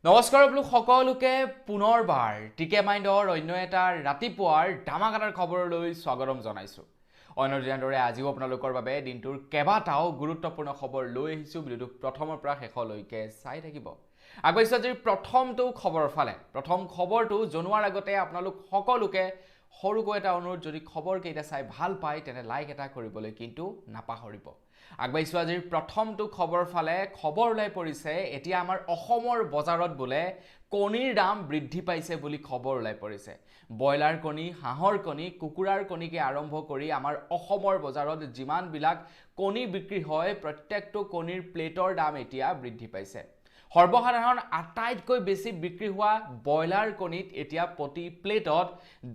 নমস্কাৰ বোলো সকলোকে পুনৰবাৰ টিকে মাইণ্ডৰ অন্য এটা ৰাতিপুৱাৰ ধামাকাদাৰ খবৰলৈ স্বাগতম জনাইছোঁ। অন্য দিনৰ দৰে আজিও আপোনালোকৰ বাবে দিনটোৰ কেইবাটাও গুৰুত্বপূৰ্ণ খবৰ লৈ আহিছোঁ। ভিডিঅ'টো প্ৰথমৰ পৰা শেষলৈকে চাই থাকিব। আগবাঢ়িছোঁ আজিৰ প্ৰথমটো খবৰৰ ফালে। প্ৰথম খবৰটো জনোৱাৰ আগতে আপোনালোক সকলোকে সৰুকৈ এটা অনুৰোধ, যদি খবৰকেইটা চাই ভাল পায় তেনে লাইক এটা কৰিবলৈ কিন্তু নাপাহৰিব। আগবাঢ়িছোঁ আজিৰ প্ৰথমটো খবৰ ফালে। খবৰ ওলাই পৰিছে এতিয়া আমাৰ অসমৰ বজাৰত বোলে কণীৰ দাম বৃদ্ধি পাইছে বুলি খবৰ ওলাই পৰিছে। ব্ৰইলাৰ কণী, হাঁহৰ কণী, কুকুৰাৰ কণীকে আৰম্ভ কৰি আমাৰ অসমৰ বজাৰত যিমানবিলাক কণী বিক্ৰী হয় প্ৰত্যেকটো কণীৰ প্লেটৰ দাম এতিয়া বৃদ্ধি পাইছে। সৰ্বসাধাৰণ আটাইতকৈ বেছি বিক্ৰী হোৱা ব্ৰইলাৰ কণীত এতিয়া প্ৰতি প্লেটত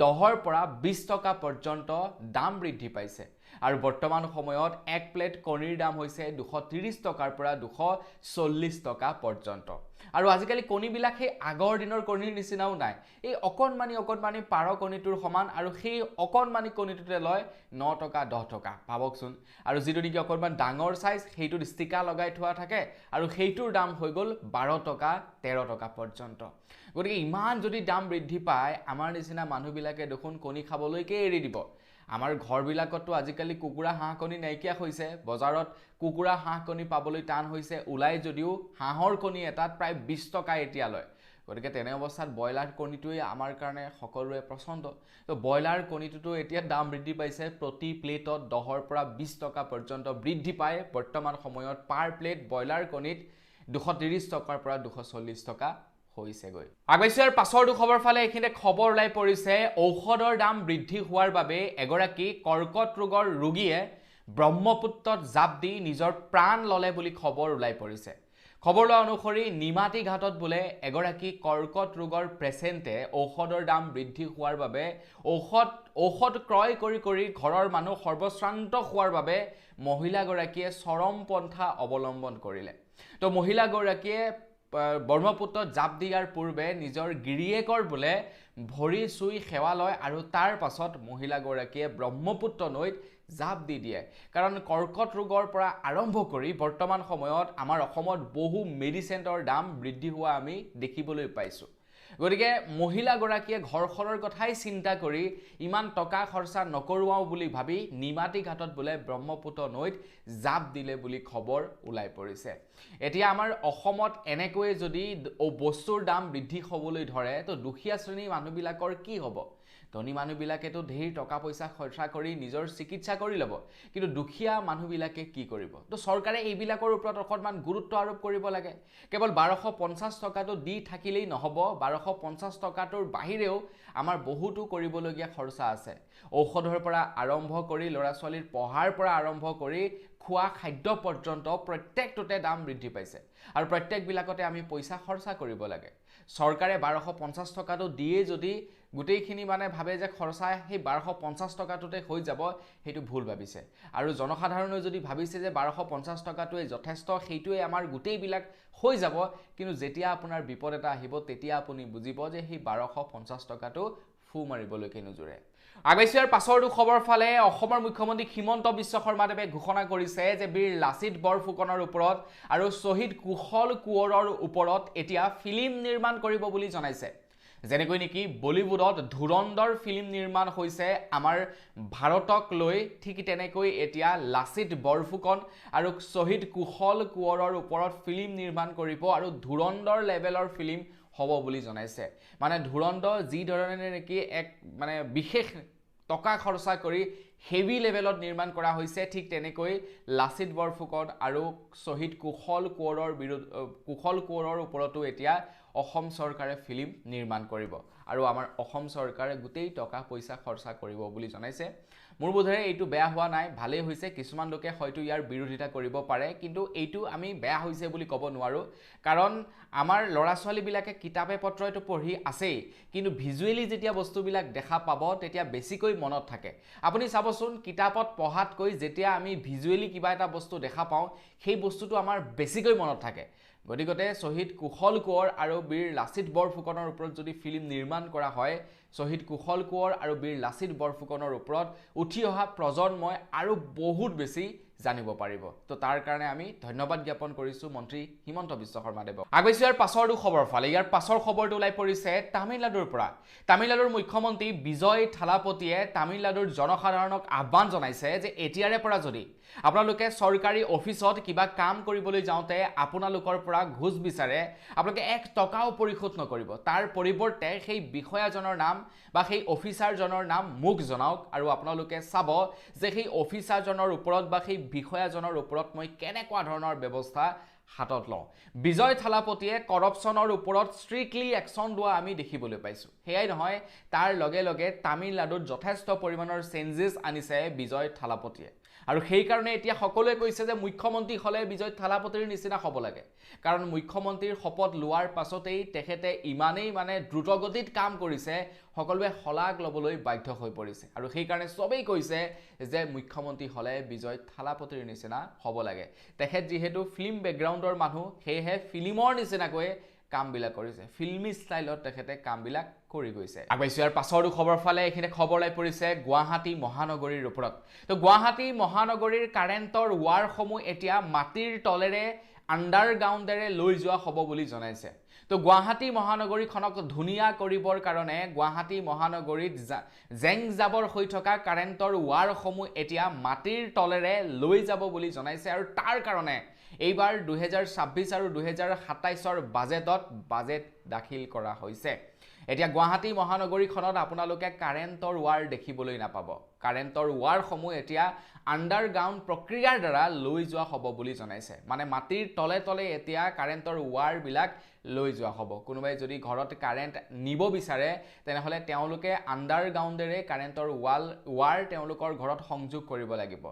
10ৰ পৰা 20 টকা পৰ্যন্ত দাম বৃদ্ধি পাইছে। আৰু বৰ্তমান সময়ত এক প্লেট কণীৰ দাম হৈছে 230 টকাৰ পৰা 240 টকা পৰ্যন্ত। আৰু আজিকালি কণীবিলাক সেই আগৰ দিনৰ কণীৰ নিচিনাও নাই। এই অকণমানি পাৰ কণীটোৰ সমান, আৰু সেই অকণমানি কণীটোতে লয় 9 টকা 10 টকা, ভাবকচোন। আৰু যিটো নেকি অকণমান ডাঙৰ চাইজ সেইটোত ষ্টিকাৰ লগাই থোৱা থাকে, আৰু সেইটোৰ দাম হৈ গ'ল 12 টকা 13 টকা পৰ্যন্ত। গতিকে ইমান যদি দাম বৃদ্ধি পায়, আমাৰ নিচিনা মানুহবিলাকে দেখোন কণী খাবলৈকে এৰি দিব। আমাৰ ঘৰবিলাকতো আজিকালি কুকুৰা হাঁহ কণী নাইকিয়া হৈছে। বজাৰত কুকুৰা হাঁহ কণী পাবলৈ টান হৈছে। ওলাই যদিও হাঁহৰ কণী এটাত প্ৰায় 20 টকা এতিয়া লয়। গতিকে তেনে অৱস্থাত ব্ৰইলাৰ কণীটোৱে আমাৰ কাৰণে সকলোৰে পচন্দ। তো ব্ৰইলাৰ কণীটোতো এতিয়া দাম বৃদ্ধি পাইছে। প্ৰতি প্লেটত 10ৰ পৰা 20 টকা পৰ্যন্ত বৃদ্ধি পায়। বৰ্তমান সময়ত পাৰ প্লেট ব্ৰইলাৰ কণীত 230 টকাৰ পৰা 240 টকা হৈছেগৈ। আগবাঢ়িছোঁ আৰু পাছৰটো খবৰ ফালে। এইখিনিতে খবৰ ওলাই পৰিছে ঔষধৰ দাম বৃদ্ধি হোৱাৰ বাবে এগৰাকী কৰ্কট ৰোগৰ ৰোগীয়ে ব্ৰহ্মপুত্ৰত জাপ দি নিজৰ প্ৰাণ ল'লে বুলি খবৰ ওলাই পৰিছে। খবৰ লোৱা অনুসৰি নিমাতী ঘাটত বোলে এগৰাকী কৰ্কট ৰোগৰ পেচেণ্টে ঔষধৰ দাম বৃদ্ধি হোৱাৰ বাবে ঔষধ ক্ৰয় কৰি ঘৰৰ মানুহ সৰ্বশ্ৰান্ত হোৱাৰ বাবে মহিলাগৰাকীয়ে চৰম পন্থা অৱলম্বন কৰিলে। তো মহিলাগৰাকীয়ে ব্ৰহ্মপুত্ৰত জাপ দিয়াৰ পূৰ্বে নিজৰ গিৰিয়েকৰ বোলে ভৰি চুই সেৱা লয়, আৰু তাৰ পাছত মহিলাগৰাকীয়ে ব্ৰহ্মপুত্ৰ নৈত জাপ দি দিয়ে। কাৰণ কৰ্কট ৰোগৰ পৰা আৰম্ভ কৰি বৰ্তমান সময়ত আমাৰ অসমত বহু মেডিচিনৰ দাম বৃদ্ধি হোৱা আমি দেখিবলৈ পাইছোঁ। গতিকে মহিলাগৰাকীয়ে ঘৰখনৰ কথাই চিন্তা কৰি ইমান টকা খৰচা নকৰোৱাও বুলি ভাবি নিমাতী ঘাটত বোলে ব্ৰহ্মপুত্ৰ নৈত জাপ দিলে বুলি খবৰ ওলাই পৰিছে। এতিয়া আমাৰ অসমত এনেকৈয়ে যদি বস্তুৰ দাম বৃদ্ধি হ'বলৈ ধৰে, তো দুখীয়া শ্ৰেণীৰ মানুহবিলাকৰ কি হ'ব? ধনী মানুহবিলাকেতো ঢেৰ টকা পইচা খৰচা কৰি নিজৰ চিকিৎসা কৰি ল'ব, কিন্তু দুখীয়া মানুহবিলাকে কি কৰিব? তো চৰকাৰে এইবিলাকৰ ওপৰত অকণমান গুৰুত্ব আৰোপ কৰিব লাগে। কেৱল 1250 টকাটো দি থাকিলেই নহ'ব। 1250 টকাটোৰ বাহিৰেও আমাৰ বহুতো কৰিবলগীয়া খৰচা আছে। ঔষধৰ পৰা আৰম্ভ কৰি ল'ৰা ছোৱালীৰ পঢ়াৰ পৰা আৰম্ভ কৰি খোৱা খাদ্য পৰ্যন্ত প্ৰত্যেকটোতে দাম বৃদ্ধি পাইছে, আৰু প্ৰত্যেকবিলাকতে আমি পইচা খৰচা কৰিব লাগে। চৰকাৰে 1250 টকাটো দিয়ে যদি গোটেইখিনি ভাবে যে খৰচা সেই 1250 টকাটোতে হৈ যাব, সেইটো ভুল ভাবিছে। আৰু জনসাধাৰণে যদি ভাবিছে যে 1250 টকাটোৱে যথেষ্ট, সেইটোৱে আমাৰ গোটেইবিলাক হৈ যাব, কিন্তু যেতিয়া আপোনাৰ বিপদ এটা আহিব তেতিয়া আপুনি বুজিব যে সেই 1250 টকাটো ফু মাৰিবলৈকে নোজোৰে। আগবাঢ়িছোঁ আৰু পাছৰটো খবৰ ফালে। অসমৰ মুখ্যমন্ত্ৰী হিমন্ত বিশ্ব শৰ্মাদেৱে ঘোষণা কৰিছে যে বীৰ লাচিত বৰফুকনৰ ওপৰত আৰু শ্বহীদ কুশল কোঁৱৰৰ ওপৰত এতিয়া ফিল্ম নিৰ্মাণ কৰিব বুলি জনাইছে। যেনেকৈ নেকি বলিউডত ধুৰন্ধৰ ফিল্ম নিৰ্মাণ হৈছে আমাৰ ভাৰতক লৈ, ঠিক তেনেকৈ এতিয়া লাচিত বৰফুকন আৰু শ্বহীদ কুশল কোঁৱৰৰ ওপৰত ফিল্ম নিৰ্মাণ কৰিব, আৰু ধুৰন্ধৰ লেভেলৰ ফিল্ম হ'ব বুলি জনাইছে। ধুৰন্ধৰ যি ধৰণে নেকি এক বিশেষ টকা খৰচা কৰি হেভি লেভেলত নিৰ্মাণ কৰা হৈছে, ঠিক তেনেকৈ লাচিত বৰফুকন আৰু শ্বহীদ কুশল কোঁৱৰৰ ওপৰতো এতিয়া অসম চৰকাৰে ফিল্ম নিৰ্মাণ কৰিব, আৰু আমাৰ অসম চৰকাৰে গোটেই টকা পইচা খৰচা কৰিব বুলি জনাইছে। মোৰ বোধেৰে এইটো বেয়া হোৱা নাই, ভালেই হৈছে। কিছুমান লোকে হয়তো ইয়াৰ বিৰোধিতা কৰিব পাৰে, কিন্তু এইটো আমি বেয়া হৈছে বুলি ক'ব নোৱাৰোঁ। কাৰণ আমাৰ ল'ৰা ছোৱালীবিলাকে কিতাপে পত্ৰইতো পঢ়ি আছেই, কিন্তু ভিজুৱেলি যেতিয়া বস্তুবিলাক দেখা পাব তেতিয়া বেছিকৈ মনত থাকে। আপুনি চাবচোন, কিতাপত পঢ়াতকৈ যেতিয়া আমি ভিজুৱেলি কিবা এটা বস্তু দেখা পাওঁ, সেই বস্তুটো আমাৰ বেছিকৈ মনত থাকে। গতিকে শ্বহীদ কুশল কোঁৱৰ আৰু বীৰ লাচিত বৰফুকনৰ ওপৰত যদি ফিল্ম নিৰ্মাণ কৰা হয়, শ্বহীদ কুশল কোঁৱৰ আৰু বীৰ লাচিত বৰফুকনৰ ওপৰত উঠি অহা প্ৰজন্মই আৰু বহুত বেছি জানিব পাৰিব তো তাৰ কাৰণে আমি ধন্যবাদ জ্ঞাপন কৰিছোঁ মন্ত্ৰী হিমন্ত বিশ্ব শৰ্মাদেৱক আগবাইছোঁ ইয়াৰ পাছৰটো খবৰ ফালে ইয়াৰ পাছৰ খবৰটো ওলাই পৰিছে তামিলনাডুৰ পৰা তামিলনাডুৰ মুখ্যমন্ত্ৰী বিজয় থালাপতিয়ে তামিলনাডুৰ জনসাধাৰণক আহ্বান জনাইছে যে এতিয়াৰে পৰা যদি আপোনালোকে চৰকাৰী অফিচত কিবা কাম কৰিবলৈ যাওঁতে আপোনালোকৰ পৰা ঘুষ বিচাৰে আপোনালোকে 1 টকাও পৰিশোধ নকৰিব তাৰ পৰিৱৰ্তে সেই বিষয়াজনৰ নাম বা সেই অফিচাৰজনৰ নাম মোক জনাওক আৰু আপোনালোকে চাব যে সেই অফিচাৰজনৰ ওপৰত বা সেই বিষয়াজনৰ ওপৰত মই কেনেকুৱা ধৰণৰ ব্যৱস্থা হাতত লওঁ বিজয় থালাপতিয়ে কৰাপচনৰ ওপৰত ষ্ট্ৰিক্টলি একশ্যন লোৱা আমি দেখিবলৈ পাইছোঁ সেয়াই নহয় তাৰ লগে লগে তামিলনাডুত যথেষ্ট পৰিমাণৰ চেঞ্জেছ আনিছে বিজয় থালাপতিয়ে আৰু সেই কাৰণে এতিয়া সকলোৱে কৈছে যে মুখ্যমন্ত্ৰী হলে বিজয় থালাপতিৰ নিচিনা হ'ব লাগে কাৰণ মুখ্যমন্ত্ৰীৰ শপত লোৱাৰ পাছতেই তেখেতে ইমানেই মানে দ্ৰুতগতিত কাম কৰিছে সকলোৱে হলাগ লবলৈ বাধ্য হৈ পৰিছে আৰু সেই কাৰণে সবেই কৈছে যে মুখ্যমন্ত্ৰী হলে বিজয় থালাপতিৰ নিচিনা হ'ব লাগে তেখেত যেহেতু ফিল্ম বেকগ্ৰাউণ্ডৰ মানুহ সেয়েহে ফিল্মৰ নিচিনাকৈ কামবিলাক কৰিছে ফিল্মি ষ্টাইলত তেখেতে কামবিলাক কৰি গৈছে আগবাইছোঁ ইয়াৰ পাছৰটো খবৰ ফালে এইখিনি খবৰ লাই পৰিছে গুৱাহাটী মহানগৰীৰ ওপৰত তো গুৱাহাটী মহানগৰীৰ কাৰেণ্টৰ ৱাৰসমূহ এতিয়া মাটিৰ তলেৰে আণ্ডাৰগ্ৰাউণ্ডেৰে লৈ যোৱা হ'ব বুলি জনাইছে তো গুৱাহাটী মহানগৰীখনক ধুনীয়া কৰিবৰ কাৰণে গুৱাহাটী মহানগৰীত জেং জাবৰ হৈ থকা কাৰেণ্টৰ ৱাৰসমূহ এতিয়া মাটিৰ তলেৰে লৈ যাব বুলি জনাইছে আৰু তাৰ কাৰণে এইবাৰ 2026 আৰু 2027ৰ বাজেট দাখিল কৰা হৈছে এতিয়া গুৱাহাটী মহানগৰীখনত আপোনালোকে কাৰেণ্টৰ ৱাৰ দেখিবলৈ নাপাব কাৰেণ্টৰ ৱাৰসমূহ এতিয়া আণ্ডাৰগ্ৰাউণ্ড প্ৰক্ৰিয়াৰ দ্বাৰা লৈ যোৱা হ'ব বুলি জনাইছে মানে মাটিৰ তলে তলে এতিয়া কাৰেণ্টৰ ৱাৰবিলাক লৈ যোৱা হ'ব কোনোবাই যদি ঘৰত কাৰেণ্ট নিব বিচাৰে তেনেহলে তেওঁলোকে আণ্ডাৰগ্ৰাউণ্ডেৰে কাৰেণ্টৰ ৱাৰ তেওঁলোকৰ ঘৰত সংযোগ কৰিব লাগিব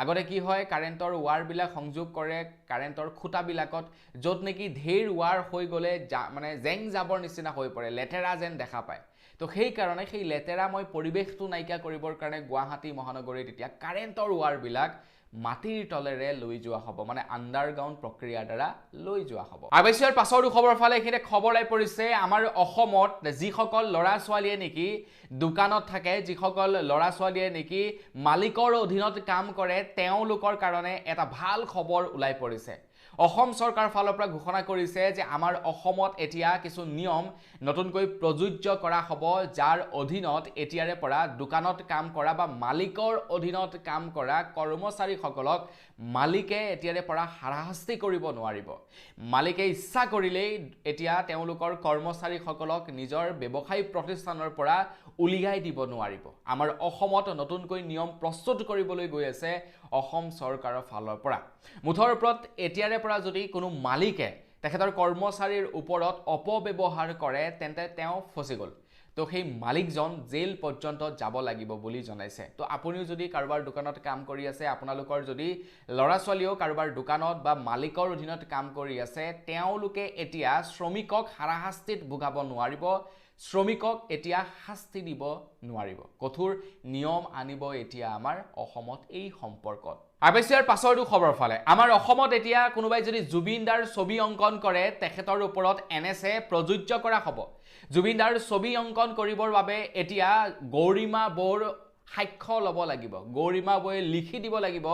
আগতে কি হয় কাৰেণ্টৰ ৱাৰবিলাক সংযোগ কৰে কাৰেণ্টৰ খুঁটাবিলাকত য'ত নেকি ঢেৰ ৱাৰ হৈ গ'লে মানে জেং জাবৰ নিচিনা হৈ পৰে লেতেৰা যেন দেখা পায় তো সেই কাৰণে সেই লেতেৰাময় পৰিৱেশটো নাইকিয়া কৰিবৰ কাৰণে গুৱাহাটী মহানগৰীত এতিয়া কাৰেণ্টৰ ৱাৰবিলাক মাটিৰ তলেৰে লৈ যোৱা হ'ব মানে আণ্ডাৰগ্ৰাউণ্ড প্ৰক্ৰিয়াৰ দ্বাৰা লৈ যোৱা হ'ব আগবাইছোঁ পাছৰটো খবৰ ফালে এইখিনি খবৰ লাই পৰিছে আমাৰ অসমত যিসকল ল'ৰা ছোৱালীয়ে নেকি দোকানত থাকে যিসকল ল'ৰা ছোৱালীয়ে নেকি মালিকৰ অধীনত কাম কৰে তেওঁলোকৰ কাৰণে এটা ভাল খবৰ ওলাই পৰিছে অসম চৰকাৰ ফালৰ পৰা ঘোষণা কৰিছে যে আমাৰ অসমত এতিয়া কিছু নিয়ম নতুনকৈ প্ৰযোজ্য কৰা হ'ব যাৰ অধীনত এতিয়াৰে পৰা দোকানত কাম কৰা বা মালিকৰ অধীনত কাম কৰা কৰ্মচাৰীসকলক মালিকে এতিয়াৰে পৰা হাৰাশাস্তি কৰিব নোৱাৰিব মালিকে ইচ্ছা কৰিলেই এতিয়া তেওঁলোকৰ কৰ্মচাৰীসকলক নিজৰ ব্যৱসায়িক প্ৰতিষ্ঠানৰ পৰা উলিয়াই দিব নোৱাৰিব আমাৰ অসমত নতুনকৈ নিয়ম প্ৰস্তুত কৰিবলৈ গৈ আছে অসম চৰকাৰৰ ফালৰ পৰা মুঠৰ ওপৰত এতিয়াৰে পৰা যদি কোনো মালিকে তেখেতৰ কৰ্মচাৰীৰ ওপৰত অপব্যৱহাৰ কৰে তেন্তে তেওঁ ফচি গ'ল তো সেই মালিকজন জেল পৰ্যন্ত যাব লাগিব বুলি জনাইছে তো আপুনিও যদি কাৰোবাৰ দোকানত কাম কৰি আছে আপোনালোকৰ যদি ল'ৰা ছোৱালীও কাৰোবাৰ দোকানত বা মালিকৰ অধীনত কাম কৰি আছে তেওঁলোকে এতিয়া শ্ৰমিকক হাৰাশাস্তিত ভোগাব নোৱাৰিব শ্ৰমিকক এতিয়া শাস্তি দিব নোৱাৰিব কঠোৰ নিয়ম আনিব এতিয়া আমাৰ অসমত এই সম্পৰ্কত আবেচিয়াৰ পাছৰটো খবৰ ফালে আমাৰ অসমত এতিয়া কোনোবাই যদি জুবিনদাৰ ছবি অংকন কৰে তেখেতৰ ওপৰত NSA প্ৰযোজ্য কৰা হ'ব জুবিনদাৰ ছবি অংকন কৰিবৰ বাবে এতিয়া গৌৰিমা বৌৰ সাক্ষ্য ল'ব লাগিব গৌৰিমা বৌয়ে লিখি দিব লাগিব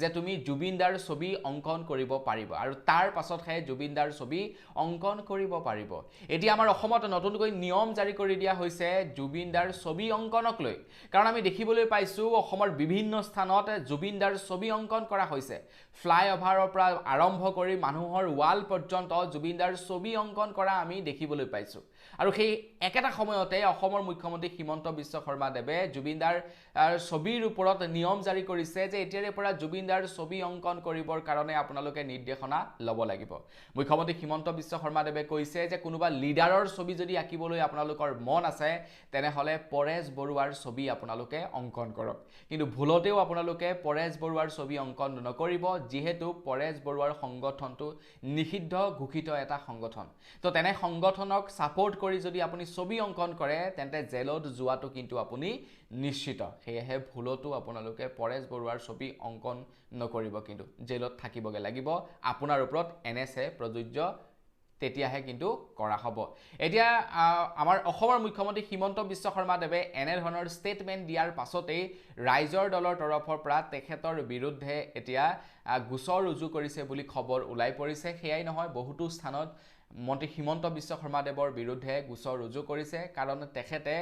যে তুমি জুবিনদাৰ ছবি অংকন কৰিব পাৰিবা আৰু তাৰ পাছতহে জুবিনদাৰ ছবি অংকন কৰিব পাৰিব এতিয়া আমাৰ অসমত নতুনকৈ নিয়ম জাৰি কৰি দিয়া হৈছে জুবিনদাৰ ছবি অংকনক লৈ কাৰণ আমি দেখিবলৈ পাইছো অসমৰ বিভিন্ন স্থানত জুবিনদাৰ ছবি অংকন কৰা হৈছে ফ্লাইঅভাৰৰ পৰা আৰম্ভ কৰি মানুহৰ ৱাল পৰ্যন্ত জুবিনদাৰ ছবি অংকন কৰা আমি দেখিবলৈ পাইছো আৰু সেই একেটা সময়তে অসমৰ মুখ্যমন্ত্ৰী হিমন্ত বিশ্ব শৰ্মা দেৱে জুবিনদাৰ ছবিৰ ওপৰত নিয়ম জাৰি কৰিছে যে এতিয়াৰে পৰা জুবিনদাৰ ছবি অংকন কৰিবৰ কাৰণে আপোনালোকে নিৰ্দেশনা ল'ব লাগিব মুখ্যমন্ত্ৰী হিমন্ত বিশ্ব শৰ্মা দেৱে কৈছে যে কোনোবা লিডাৰৰ ছবি যদি আঁকিবলৈ আপোনালোকৰ মন আছে তেনেহলে পৰেশ বৰুৱাৰ ছবি আপোনালোকে অংকন কৰক কিন্তু ভুলতেও আপোনালোকে পৰেশ বৰুৱাৰ ছবি অংকন নকৰিব যেহেতু পৰেশ বৰুৱাৰ সংগঠনটো নিষিদ্ধ ঘোষিত এটা সংগঠন তো তেনে সংগঠনক সাপোৰ্ট কৰি যদি আপুনি ছবি অংকন কৰে তেন্তে জেলত যোৱাটো কিন্তু আপুনি নিশ্চিত সেয়েহে ভুলতো আপোনালোকে পৰেশ বৰুৱাৰ ছবি অংকন নকৰিব কিন্তু জেলত থাকিবগে লাগিব আপোনাৰ ওপৰত NSA প্ৰযোজ্য তেতিয়াহে কিন্তু কৰা হ'ব এতিয়া আমাৰ অসমৰ মুখ্যমন্ত্ৰী হিমন্ত বিশ্ব শৰ্মাদেৱে এনে ধৰণৰ ষ্টেটমেণ্ট দিয়াৰ পাছতেই ৰাইজৰ দলৰ তৰফৰ পৰা তেখেতৰ বিৰুদ্ধে এতিয়া গোচৰ ৰুজু কৰিছে বুলি খবৰ ওলাই পৰিছে সেয়াই নহয় বহুতো স্থানত মন্ত্ৰী হিমন্ত বিশ্ব শৰ্মাদেৱৰ বিৰুদ্ধে গোচৰ ৰুজু কৰিছে কাৰণ তেখেতে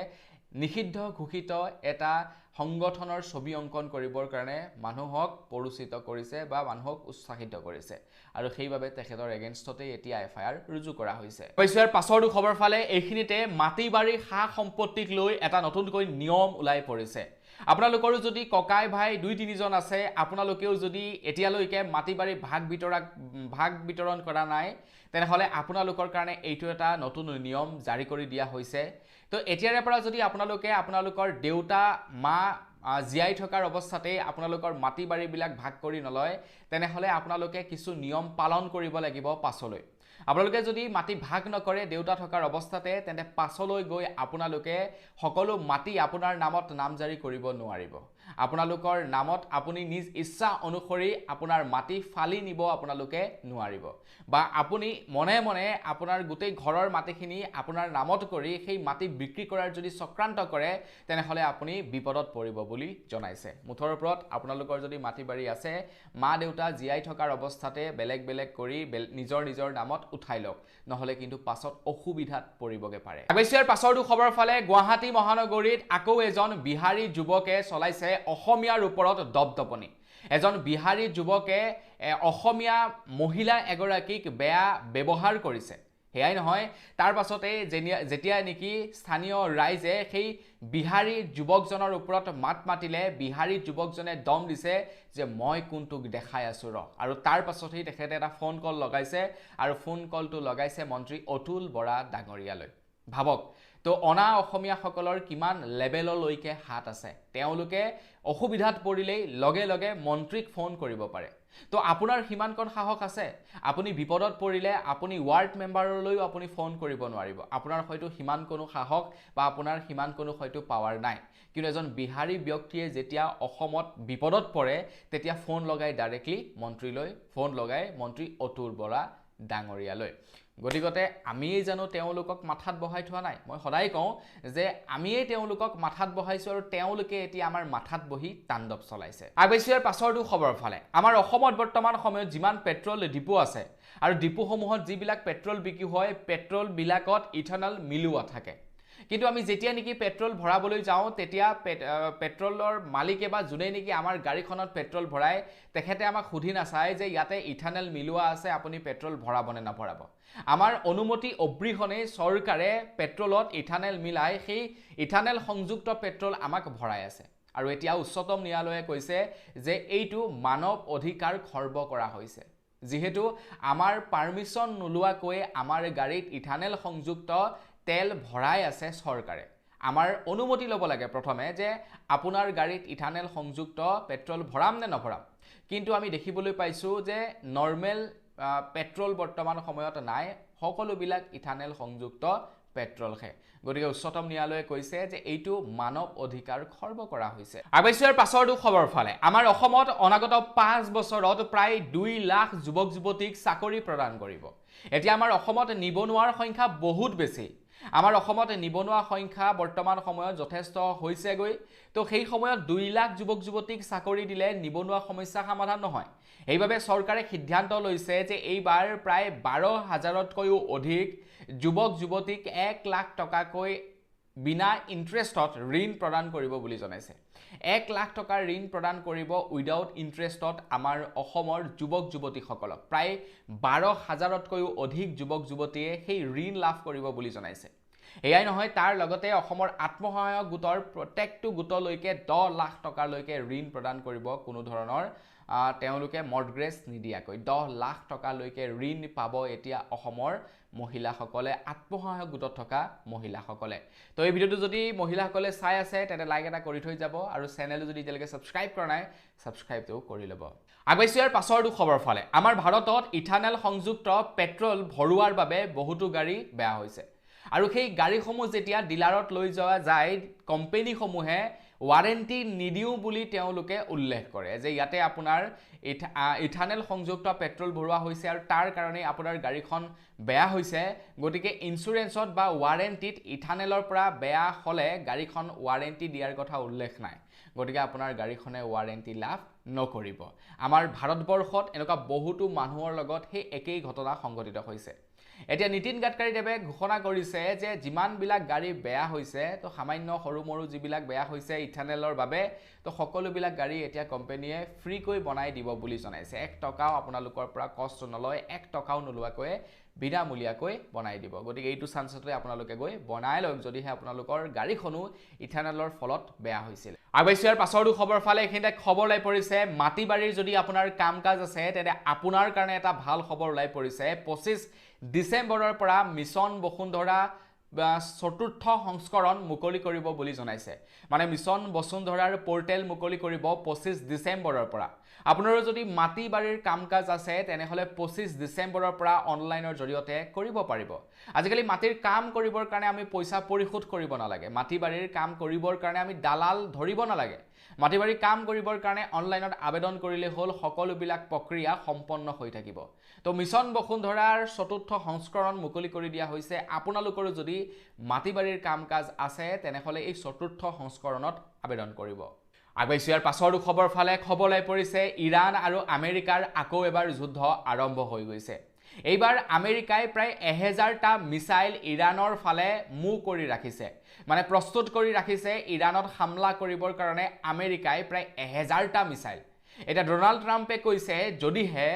নিষিদ্ধ ঘোষিত এটা সংগঠনৰ ছবি অংকন কৰিবৰ কাৰণে মানুহক পৰিচিত কৰিছে বা মানুহক উৎসাহিত কৰিছে আৰু সেইবাবে তেখেতৰ এগেইনষ্টতে এতিয়া এফআইআৰ ৰুজু কৰা হৈছে অৱশ্যে ইয়াৰ পাছৰটো খবৰ ফালে এইখিনিতে মাটি বাৰী সা সম্পত্তিক লৈ এটা নতুনকৈ নিয়ম ওলাই পৰিছে আপোনালোকৰো যদি ককাই ভাই 2-3 জন আছে আপোনালোকেও যদি এতিয়ালৈকে মাটি বাৰী ভাগ বিতৰণ কৰা নাই তেনেহলে আপোনালোকৰ কাৰণে এইটো এটা নতুন নিয়ম জাৰি কৰি দিয়া হৈছে তো এতিয়াৰে পৰা যদি আপোনালোকে আপোনালোকৰ দেউতা মা জিয়াই থকাৰ অৱস্থাতে আপোনালোকৰ মাটি বাৰী বিলাক ভাগ কৰি নলয় তেনেহলে আপোনালোকে কিছু নিয়ম পালন কৰিব লাগিব পাছলৈ আপোনালোকে যদি মাটি ভাগ নকৰে দেউতা থকাৰ অৱস্থাতে তেন্তে পাছলৈ গৈ আপোনালোকে সকলো মাটি আপোনাৰ নামত নামজাৰি কৰিব নোৱাৰিব আপোনালোকৰ নামত আপুনি নিজ ইচ্ছা অনুসৰি আপোনাৰ মাটি ফালি নিব আপোনালোকে নোৱাৰিব বা আপুনি মনে মনে আপোনাৰ গোটেই ঘৰৰ মাটিখিনি আপোনাৰ নামত কৰি সেই মাটি বিক্ৰী কৰাৰ যদি চক্ৰান্ত কৰে তেনেহলে আপুনি বিপদত পৰিব বুলি জনাইছে মুঠৰ ওপৰত আপোনালোকৰ যদি মাটি বাৰী আছে মা দেউতা জিয়াই থকাৰ অৱস্থাতে বেলেগ কৰি নিজৰ নামত উঠাই লওক নহলে কিন্তু পাছত অসুবিধাত পৰিবগে পাৰে অৱশ্যে পাছৰটো খবৰ ফালে গুৱাহাটী মহানগৰীত আকৌ এজন বিহাৰী যুৱকে চলাইছে অসমীয়াৰ ওপৰত দপদপনি এজন বিহাৰী যুৱকে অসমীয়া মহিলা এগৰাকীক বেয়া ব্যৱহাৰ কৰিছে হেয়াই নহয় তাৰ পাছতে যেতিয়া নেকি স্থানীয় ৰাইজে সেই বিহাৰী যুৱকজনৰ ওপৰত মাত মাতিলে বিহাৰী যুৱকজনে দম দিছে যে মই কোনটোক দেখাই আছো ৰ আৰু তাৰ পাছতেই তেখেতে এটা ফোন কল লগাইছে আৰু ফোন কলটো লগাইছে মন্ত্ৰী অতুল বৰা ডাঙৰীয়ালৈ ভাবক তো অনা অসমীয়াসকলৰ কিমান লেভেললৈকে হাত আছে তেওঁলোকে অসুবিধাত পৰিলেই লগে মন্ত্ৰীক ফোন কৰিব পাৰে তো আপোনাৰ হিমানকন সাহস আছে আপুনি বিপদত পৰিলে আপুনি ওয়াৰ্ড মেম্বাৰলৈও আপুনি ফোন কৰিব নোৱাৰিব আপোনাৰ হয়তো হিমান কোনো সাহস বা আপোনাৰ হিমান কোনো হয়তো পাৱাৰ নাই কিন্তু এজন বিহাৰী ব্যক্তিয়ে যেতিয়া অসমত বিপদত পৰে তেতিয়া ফোন লগাই ডাইৰেক্টলি মন্ত্ৰীলৈ ফোন লগাই মন্ত্ৰী অতুল বৰা ডাঙৰীয়ালৈ গতিকতে আমিয়ে জানো তেওঁলোকক মাথাত বহাই থোৱা নাই মই সদায় কওঁ যে আমিয়ে তেওঁলোকক মাথাত বহাইছো আৰু তেওঁলোকে এতিয়া আমাৰ মাথাত বহি তাণ্ডৱ চলাইছে আৱশ্যৰ পাছৰটো খবৰ ফালে আমাৰ অসমত বৰ্তমান সময়ত যিমান পেট্ৰল ডিপো আছে আৰু ডিপোসমূহত যিবিলাক পেট্ৰল বিক্ৰী হয় পেট্ৰল বিলাকত ইথানল মিলোৱা থাকে কিন্তু আমি যেতিয়া নেকি পেট্ৰল ভৰাবলৈ যাওঁ তেতিয়া পেট্ৰলৰ মালিকে বা যোনে নেকি আমাৰ গাড়ীখনত পেট্ৰল ভৰাই তেখেতে আমাক সুধি নাচায় যে ইয়াতে ইথানল মিলোৱা আছে আপুনি পেট্ৰল ভৰাবনে নভৰাব আমাৰ অনুমতি অবিহনে চৰকাৰে পেট্ৰলত ইথানল মিলাই সেই ইথানল সংযুক্ত পেট্ৰল আমাক ভৰাই আছে আৰু এতিয়া উচ্চতম ন্যায়ালয়ে কৈছে যে এইটো মানৱ অধিকাৰ খৰ্ব কৰা হৈছে যেহেতু আমাৰ পাৰমিশন নোলোৱাকৈ আমাৰ গাড়ীত ইথানল সংযুক্ত তেল ভৰাই আছে চৰকাৰে আমাৰ অনুমতি ল'ব লাগে প্ৰথমে যে আপোনাৰ গাড়ীত ইথানল সংযুক্ত পেট্ৰল ভৰাম নে নভৰাম কিন্তু আমি দেখিবলৈ পাইছো যে নৰমেল পেট্ৰল বৰ্তমান সময়ত নাই সকলোবিলাক ইথানল সংযুক্ত পেট্ৰল খে গতিকে উচ্চতম ন্যায়ালয়ে কৈছে যে এইটো মানৱ অধিকাৰ খৰ্ব কৰা হৈছে অৱশ্যে পাছৰটো খবৰ ফালে আমাৰ অসমত অনাগত 5 বছৰত প্ৰায় 2 লাখ যুৱক যুৱতীক চাকৰি প্ৰদান কৰিব এতিয়া আমাৰ অসমত নিবনুৱাৰ সংখ্যা বহুত বেছি আমাৰ অসমত নিবনুৱা সংখ্যা বৰ্তমান সময়ত যথেষ্ট হৈছেগৈ তো সেই সময়ত 2 লাখ যুৱক যুৱতীক চাকৰি দিলে নিবনুৱা সমস্যা সমাধান নহয় এইভাবে চৰকাৰে সিদ্ধান্ত লৈছে যে এইবাৰ প্ৰায় 12,000তকৈও অধিক যুৱক যুৱতীক 1 লাখ টকাকৈ বিনা ইন্টাৰেষ্টত ঋণ প্ৰদান কৰিব বুলি জনাইছে 1 লাখ টকাৰ ঋণ প্ৰদান কৰিব উইদাউট ইন্টাৰেষ্টত আমাৰ অসমৰ যুৱক যুৱতীসকলক প্ৰায় 12,000তকৈও অধিক যুৱক যুৱতীয়ে সেই ঋণ লাভ কৰিব বুলি জনাইছে এয়াই নহয় তাৰ লগতে অসমৰ আত্মসহায়ক গোটৰ প্ৰত্যেকটো গোটলৈকে 10 লাখ টকালৈকে ঋণ প্ৰদান কৰিব কোনো ধৰণৰ তেওঁলোকে মৰ্টগেজ নিদিয়াকৈ 10 লাখ টকালৈকে ঋণ পাব এতিয়া অসমৰ মহিলাসকলে আত্মসহায়ক গোটত থকা মহিলাসকলে তো এই ভিডিওটো যদি মহিলাসকলে চাই আছে তেতে লাইক এটা কৰি থৈ যাব আৰু চেনেলটো যদি এতিয়ালৈকে সাবস্ক্ৰাইব কৰা নাই সাবস্ক্ৰাইবটো কৰি ল'ব আগবাইছৰ পাছৰটো খবৰ ফালে আমাৰ ভাৰতত ইথানল সংযুক্ত পেট্ৰল ভৰুৱাৰ বাবে বহুতো গাড়ী বেয়া হৈছে আৰু সেই গাড়ীসমূহ যেতিয়া ডিলাৰত লৈ যোৱা যায় কোম্পানীসমূহে ৱাৰেণ্টি নিদিও বুলি তেওঁলোকে উল্লেখ কৰে যে ইয়াতে আপোনাৰ ইথানেল সংযুক্ত পেট্ৰল ভৰোৱা হৈছে আৰু তাৰ কাৰণে আপোনাৰ গাড়ীখন বেয়া হৈছে গতিকে ইনস্যুৰেন্সত বা ৱাৰেণ্টিত ইথানেলৰ পৰা বেয়া হলে গাড়ীখন ৱাৰেণ্টি দিয়াৰ কথা উল্লেখ নাই গতিকে আপোনাৰ গাড়ীখনে ৱাৰেণ্টি লাভ নকৰিব আমাৰ ভাৰতবৰ্ষত এনেকুৱা বহুতো মানুহৰ লগত সেই একেই ঘটনা সংঘটিত হৈছে এতিয়া নীতিন গাডকাৰীদেৱে ঘোষণা কৰিছে যে যিমান বিলাক গাড়ী বেয়া হৈছে তো সামান্য সৰু মৰু যিবিলাক বেয়া হৈছে ইথানেলৰ বাবে তো সকলো বিলাক গাড়ী এতিয়া কোম্পানীয়ে ফ্ৰী কৈ বনাই দিব বুলি জনাইছে 1 টকাও আপোনালোকৰ পৰা কষ্ট নলয় 1 টকাও নলুৱাকৈ বিনামূলীয়াকৈ বনাই দিব গতিকে এইটো চান্সতে আপোনালোকে গৈ বনাই লওক যদিহে আপোনালোকৰ গাড়ীখনো ইথানেলৰ ফলত বেয়া হৈছিল আগবাইছৰ পাছৰটো খবৰ ফালে এখিনিতে খবৰ লাই পৰিছে মাটিবাৰীৰ যদি আপোনাৰ কাম কাজ আছে তেনে আপোনাৰ কাৰণে এটা ভাল খবৰ লাই পৰিছে 25 ডিসেম্বৰৰ পৰা মিছন বসুন্ধৰা চতুৰ্থ সংস্কৰণ মুকলি কৰিব বুলি জনাইছে মানে মিছন বসুন্ধৰাৰ পোৰ্টেল মুকলি কৰিব 25 ডিসেম্বৰৰ পৰা আপোনাৰো যদি মাটি বাৰীৰ কাম কাজ আছে তেনেহলে 25 ডিসেম্বৰৰ পৰা অনলাইনৰ জৰিয়তে কৰিব পাৰিব আজিকালি মাটিৰ কাম কৰিবৰ কাৰণে আমি পইচা পৰিশোধ কৰিব নালাগে মাটি বাৰীৰ কাম কৰিবৰ কাৰণে আমি দালাল ধৰিব নালাগে মাটি বাৰী কাম কৰিবৰ কাৰণে অনলাইনত আবেদন কৰিলে হল সকলো বিলাক প্ৰক্ৰিয়া সম্পন্ন হৈ থাকিব তো মিছন বসুন্ধৰাৰ চতুৰ্থ সংস্কৰণ মুকলি কৰি দিয়া হৈছে আপোনালোকৰ যদি মাটি বাৰীৰ কাম কাজ আছে তেনেহলে এই চতুৰ্থ সংস্কৰণত আবেদন কৰিব আগবাইছৰ পাছৰটো খবৰ ফালে খবৰ লাই পৰিছে ইৰাণ আৰু আমেৰিকাৰ আকৌ এবাৰ যুদ্ধ আৰম্ভ হৈ গৈছে এইবাৰ আমেৰিকাই প্ৰায় 1000টা মিসাইল ইৰাণৰ ফালে মুখ কৰি ৰাখিছে মানে প্ৰস্তুত কৰি ৰাখিছে ইৰাণত হামলা কৰিবৰ কাৰণে আমেৰিকাই প্ৰায় 1000টা মিসাইল এটা ডোনাল্ড ট্ৰাম্পে কৈছে যদিহে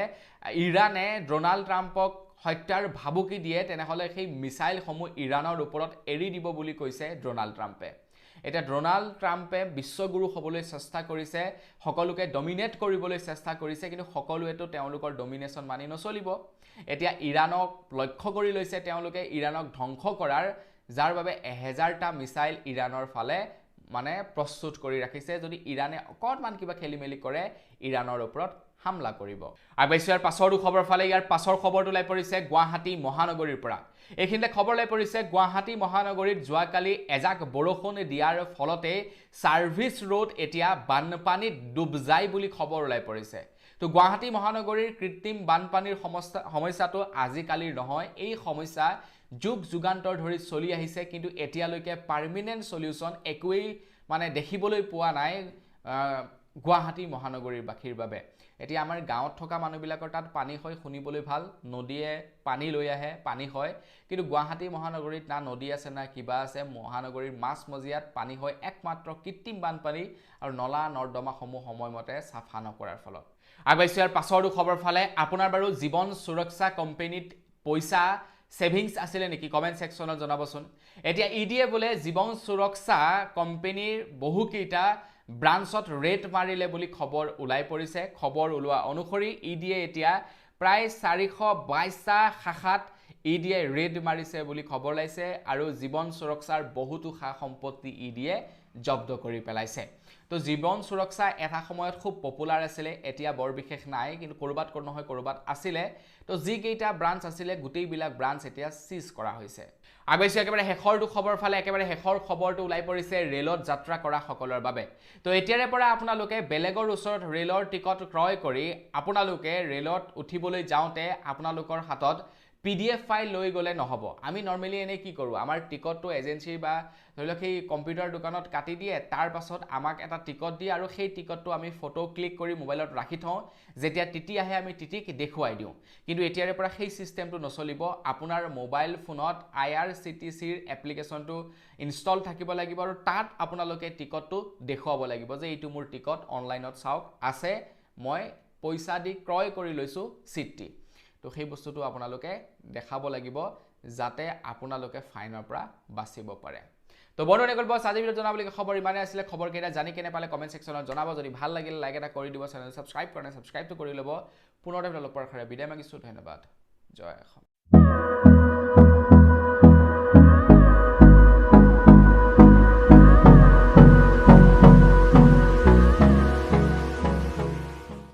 ইৰাণে ডোনাল্ড ট্ৰাম্পক হত্যাৰ ভাবুকি দিয়ে তেনেহলে সেই মিসাইল সমূহ ইৰাণৰ ওপৰত এৰি দিব বুলি কৈছে ডোনাল্ড ট্ৰাম্পে এটা ডোনাল্ড ট্ৰাম্পে বিশ্বগুৰু হবলৈ চেষ্টা কৰিছে সকলোকে ডমিনেট কৰিবলৈ চেষ্টা কৰিছে কিন্তু সকলোৱেতো তেওঁলোকৰ ডমিনেশন মানি নচলিব এতিয়া ইৰাণক লক্ষ্য কৰি লৈছে তেওঁলোকে ইৰাণক ধ্বংস কৰাৰ যাৰ বাবে 1000টা মিসাইল ইৰাণৰ ফালে মানে প্ৰস্তুত কৰি ৰাখিছে যদি ইৰাণে অকণমান কিবা খেলিমেলি কৰে ইৰাণৰ ওপৰত হামলা কৰিব আগবাইছৰ পাছৰটো খবৰ ফালে ইয়াৰ পাছৰ খবৰটো লাই পৰিছে গুৱাহাটী মহানগৰীৰ পৰা এইখিনিতে খবৰ লাই পৰিছে গুৱাহাটী মহানগৰীত যোৱাকালি এজাক বৰষুণ দিয়াৰ ফলতে সাৰ্ভিস ৰোড এতিয়া বানপানীত ডুব যায় বুলি খবৰ লাই পৰিছে তো গুৱাহাটী মহানগৰীৰ কৃত্ৰিম বানপানীৰ সমস্যাটো আজিকালিৰ নহয় এই সমস্যা যুগ যুগান্তৰ ধৰি চলি আহিছে কিন্তু এতিয়ালৈকে পাৰ্মানেন্ট সলিউশন একোই মানে দেখিবলৈ পোৱা নাই গুৱাহাটী মহানগৰীৰ বাখীৰ বাবে এতিয়া আমাৰ গাঁৱত থকা মানুহবিলাকৰ তাত পানী হয় শুনিবলৈ ভাল নদীয়ে পানী লৈ আহে পানী হয় কিন্তু গুৱাহাটী মহানগৰীত না নদী আছে না কিবা আছে মহানগৰীৰ মাছ মজিয়াত পানী হয় একমাত্ৰ কৃত্ৰিম বানপানী আৰু নলা নৰ্দমা সমূহ সময়মতে সাফা নকৰাৰ ফলত আগবাইছৰ পাছৰটো খবৰ ফালে আপোনাৰ বাৰু জীৱন সুৰক্ষা কোম্পানীত পইচা সেভিংস আছিলে নেকি কমেন্ট সেকশনত জনাবচোন এতিয়া ইডিয়ে বলে জীৱন সুৰক্ষা কোম্পানীৰ বহুকেইটা ব্ৰাঞ্চত ৰেট মাৰিলে বুলি খবৰ উলাই পৰিছে খবৰ উলোৱা অনুসৰি ইডিয়ে এতিয়া প্ৰায় 422টা শাখাত ইডিয়ে ৰেড মাৰিছে বুলি খবৰ লাইছে আৰু জীৱন সুৰক্ষাৰ বহুতো খা সম্পত্তি ইডিয়ে জব্দ কৰি পেলাইছে তো জীৱন সুৰক্ষা এটা সময়ত খুব পপুলাৰ আছিল এতিয়া বৰ বিশেষ নাই কিন্তু কৰবাত কোন নহয় কৰবাত আছিল তো যি কেইটা ব্ৰাঞ্চ আছিল গুটেই বিলাক ব্ৰাঞ্চ এতিয়া সিজ কৰা হৈছে আগবাইছে একেবাৰে হেখৰটো খবৰ ফালে একেবাৰে হেখৰ খবৰটো উলাই পৰিছে ৰেলত যাত্ৰা কৰা সকলৰ বাবে তো এতিয়াৰে পৰা আপোনালোকে বেলেগৰ ওচৰত ৰেলৰ টিকট ক্ৰয় কৰি আপোনালোকে ৰেলত উঠিবলৈ যাওঁতে আপোনালোকৰ হাতত PDF ফাইল লৈ গলে নহব আমি নৰমালি এনে কি কৰো আমাৰ টিকটটো এজেন্সি বা ধৰিলক সেই কম্পিউটাৰ দোকানত কাটি দিয়ে তাৰ পাছত আমাক এটা টিকট দিয়ে আৰু সেই টিকটটো আমি ফটো ক্লিক কৰি মোবাইলত ৰাখি থওঁ যেতিয়া টিটি আহে আমি টিটিক দেখুৱাই দিওঁ কিন্তু এতিয়াৰে পৰা সেই সিস্টেমটো নচলিব আপোনাৰ মোবাইল ফোনত IRCTC ৰ এপ্লিকেশনটো ইনষ্টল থাকিব লাগিব আৰু তাত আপোনালোকে টিকটটো দেখুৱাব লাগিব যে এইটো মোৰ টিকট অনলাইনত চাওক আছে মই পইচা দি ক্ৰয় কৰি লৈছো সিটটি তো সেই বস্তুটো আপোনালোকে দেখাব লাগিব যাতে আপোনালোকে ফাইনৰ পৰা বাচিব পাৰে তো বন্ধুসকল গল্প আজি ভিডিও জনাবলগীয়া খবৰ ইমানে আছিল খবৰ কেইটা জানি কেনে পালে কমেন্ট সেকশনত জনাব যদি ভাল লাগিল লাইক এটা কৰি দিব চেনেল সাবস্ক্ৰাইব কৰা সাবস্ক্ৰাইবটো কৰি ল'ব পুনৰ লগ পোৱাৰ খৰে বিদায় মাগিছো ধন্যবাদ জয় অসম